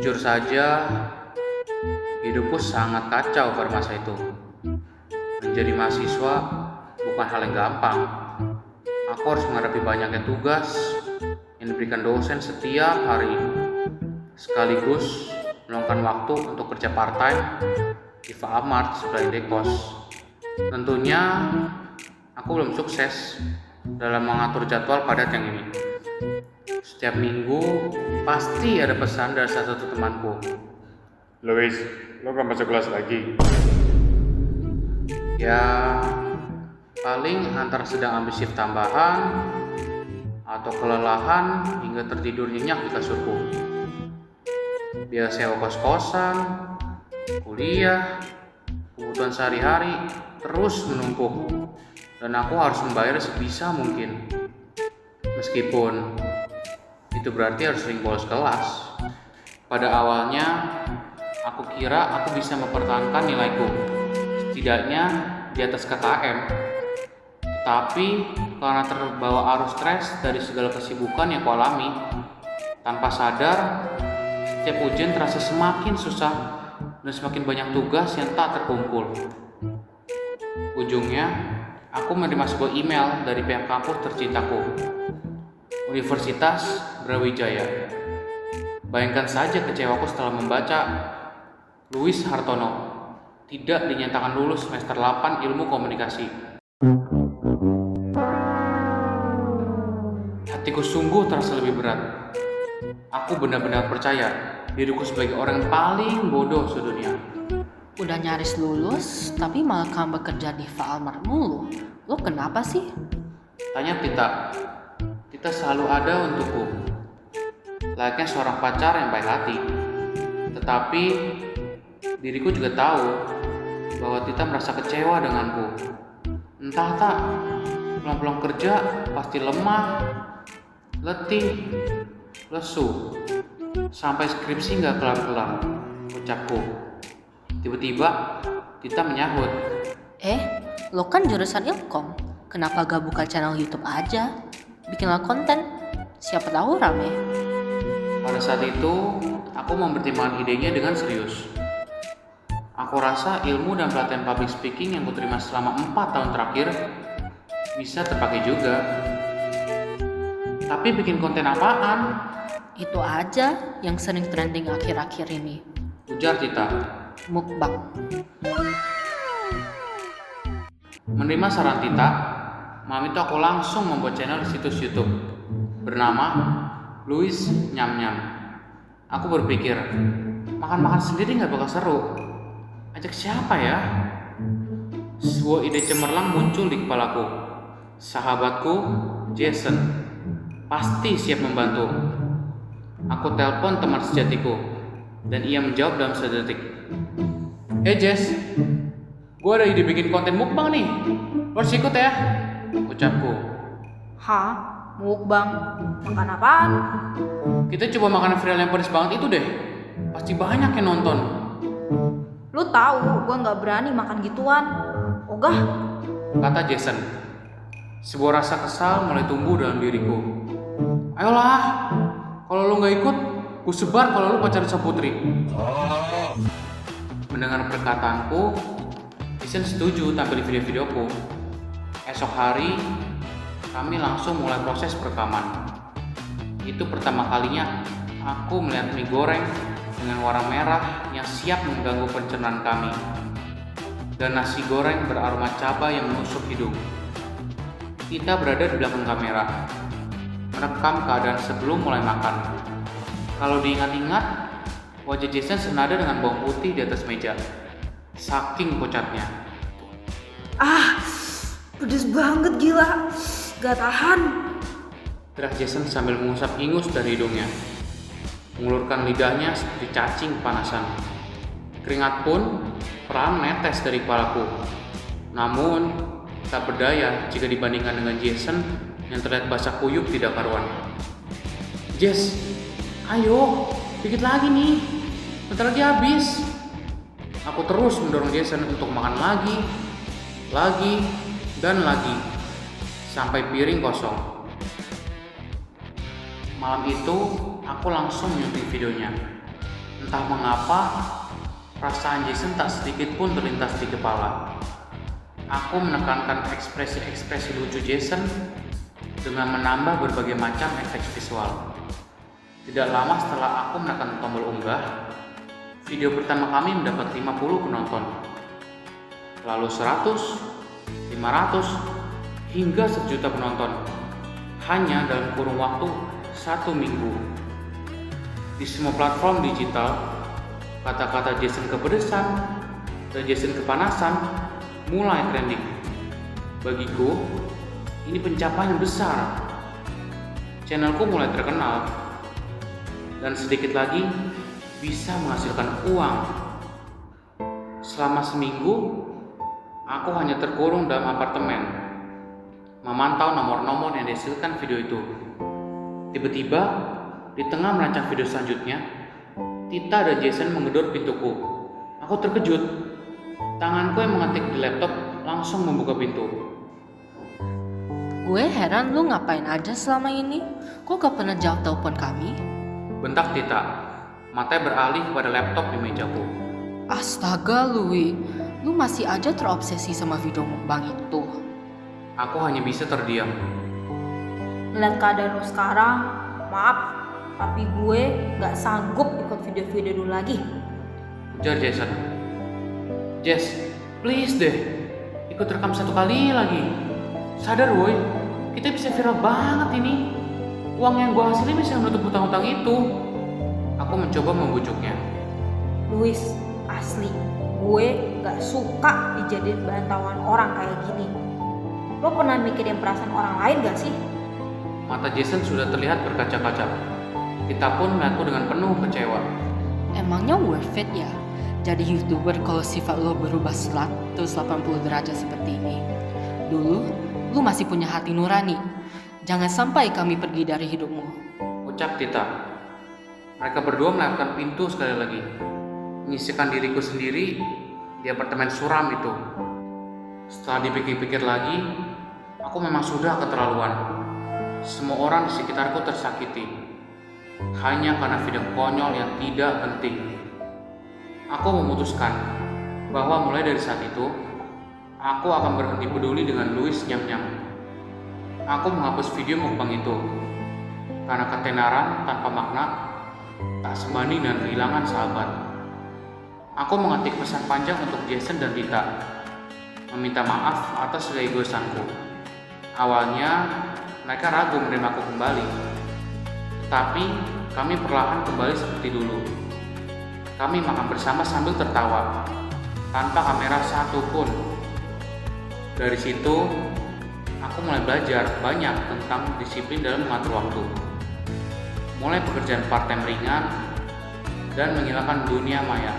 Jujur saja, hidupku sangat kacau pada masa itu. Menjadi mahasiswa bukan hal yang gampang. Aku harus menghadapi banyaknya tugas yang diberikan dosen setiap hari, sekaligus meluangkan waktu untuk kerja part-time di Alfamart sebagai indekos. Tentunya aku belum sukses dalam mengatur jadwal padat yang ini. Setiap minggu pasti ada pesan dari salah satu temanku. Louis, lo gak masuk kelas lagi? Ya, paling antara sedang ambil shift tambahan atau kelelahan hingga tertidur nyenyak di kasurku. Biaya sewa kos-kosan, kuliah, kebutuhan sehari-hari terus menumpuk, dan aku harus membayar sebisa mungkin. Meskipun itu berarti harus sering bolos kelas. Pada awalnya, aku kira aku bisa mempertahankan nilaiku, setidaknya di atas KKM. Tetapi karena terbawa arus stres dari segala kesibukan yang kualami, tanpa sadar, setiap ujian terasa semakin susah dan semakin banyak tugas yang tak terkumpul. Ujungnya, aku menerima sebuah email dari pihak kampus tercintaku, Universitas Brawijaya. Bayangkan saja kecewaku setelah membaca Louis Hartono tidak dinyatakan lulus semester 8 ilmu komunikasi. Hatiku sungguh terasa lebih berat. Aku benar-benar percaya diriku sebagai orang yang paling bodoh sedunia. Udah nyaris lulus, tapi malah kamu bekerja di Alfamart mulu. Lo kenapa sih? Tanya Tita. Tita selalu ada untukku, layaknya seorang pacar yang baik hati. Tetapi diriku juga tahu bahwa Tita merasa kecewa denganku. Entah tak, pulang-pulang kerja pasti lemah, letih, lesu, sampai skripsi gak kelar-kelar, ucapku. Tiba-tiba Tita menyahut. Lo kan jurusan Ilkom. Kenapa gak buka channel YouTube aja? Bikinlah konten, siapa tahu rame. Pada saat itu, aku mempertimbangkan idenya dengan serius. Aku rasa ilmu dan pelatihan public speaking yang kuterima selama 4 tahun terakhir bisa terpakai juga. Tapi bikin konten apaan? Itu aja yang sering trending akhir-akhir ini. Ujar Tita. Mukbang. Menerima saran Tita, malam itu aku langsung membuat channel di situs YouTube bernama Louis Nyam Nyam. Aku berpikir, makan-makan sendiri gak bakal seru. Ajak siapa ya? Sebuah ide cemerlang muncul di kepalaku. Sahabatku, Jason, pasti siap membantu. Aku telepon teman sejatiku, dan ia menjawab dalam sedetik. Hey Jess, gue ada ide bikin konten mukbang nih. Lo harus ikut ya, ucapku. Hah? Mukbang? Makan apaan? Kita coba makanan viral yang pedas banget itu deh. Pasti banyak yang nonton. Lu tahu gue gak berani makan gituan. Ogah. Kata Jason. Sebuah rasa kesal mulai tumbuh dalam diriku. Ayolah, kalau lo gak ikut, gue sebar kalau lo pacaran sama Putri. Mendengar perkataanku, Jason setuju tampil di video-videoku. Esok hari, kami langsung mulai proses perekaman. Itu pertama kalinya aku melihat mie goreng dengan warna merah yang siap mengganggu pencernaan kami, dan nasi goreng beraroma cabai yang menusuk hidung. Kita berada di belakang kamera, merekam keadaan sebelum mulai makan. Kalau diingat-ingat, wajah Jason senada dengan bawang putih di atas meja, saking pucatnya. Pedes banget gila. Gak tahan. Teriak Jason sambil mengusap ingus dari hidungnya, mengulurkan lidahnya seperti cacing kepanasan. Keringat pun perlahan menetes dari kepalaku. Namun, tak berdaya jika dibandingkan dengan Jason yang terlihat basah kuyup tidak karuan. Jess, ayo, dikit lagi nih. Bentar lagi habis. Aku terus mendorong Jason untuk makan lagi, dan lagi, sampai piring kosong. Malam itu, aku langsung menyunting videonya. Entah mengapa, perasaan Jason tak sedikit pun terlintas di kepala. Aku menekankan ekspresi-ekspresi lucu Jason dengan menambah berbagai macam efek visual. Tidak lama setelah aku menekan tombol unggah, video pertama kami mendapat 50 penonton. Lalu 100, 500, hingga 1 juta penonton. Hanya dalam kurun waktu 1 minggu. Di semua platform digital, kata-kata Jason kepedesan dan Jason kepanasan mulai trending. Bagiku, ini pencapaian besar. Channelku mulai terkenal dan sedikit lagi bisa menghasilkan uang. Selama seminggu, aku hanya terkurung dalam apartemen, memantau nomor-nomor yang dihasilkan video itu. Tiba-tiba, di tengah merancang video selanjutnya, Tita dan Jason menggedor pintuku. Aku terkejut. Tanganku yang mengetik di laptop langsung membuka pintu. Gue heran lu ngapain aja selama ini? Kok gak pernah jawab telepon kami? Bentak Tita. Matanya beralih pada laptop di mejaku. Astaga Louis, lu masih aja terobsesi sama video mukbang itu. Aku hanya bisa terdiam. Lihat keadaan lu sekarang, maaf, tapi gue gak sanggup ikut video-video dulu lagi. Ujar Jason. Jess, please deh, ikut rekam 1 kali lagi. Sadar woi, kita bisa viral banget ini. Uang yang gue hasilin bisa menutup hutang-hutang itu. Aku mencoba membujuknya. Luis, asli, gue gak suka dijadiin bahan tawanan orang kayak gini. Lo pernah mikirin perasaan orang lain gak sih? Mata Jason sudah terlihat berkaca-kaca. Kita pun melihatku dengan penuh kecewa. Emangnya worth it ya? Jadi YouTuber kalau sifat lo berubah 180 derajat seperti ini. Dulu, lu masih punya hati nurani. Jangan sampai kami pergi dari hidupmu. Ucap Tita. Mereka berdua melewatkan pintu sekali lagi, menyisihkan diriku sendiri di apartemen suram itu. Setelah dipikir-pikir lagi, aku memang sudah keterlaluan. Semua orang di sekitarku tersakiti, hanya karena video konyol yang tidak penting. Aku memutuskan bahwa mulai dari saat itu, aku akan berhenti peduli dengan Louis Nyam-Nyam. Aku menghapus video mukbang itu, karena ketenaran tanpa makna tak sebanding dengan kehilangan sahabat. Aku mengetik pesan panjang untuk Jason dan Tita, meminta maaf atas keegoisanku. Awalnya, mereka ragu menerimaku kembali, tetapi kami perlahan kembali seperti dulu. Kami makan bersama sambil tertawa, tanpa kamera satupun. Dari situ, aku mulai belajar banyak tentang disiplin dalam mengatur waktu. Mulai pekerjaan part-time ringan dan menghilangkan dunia maya.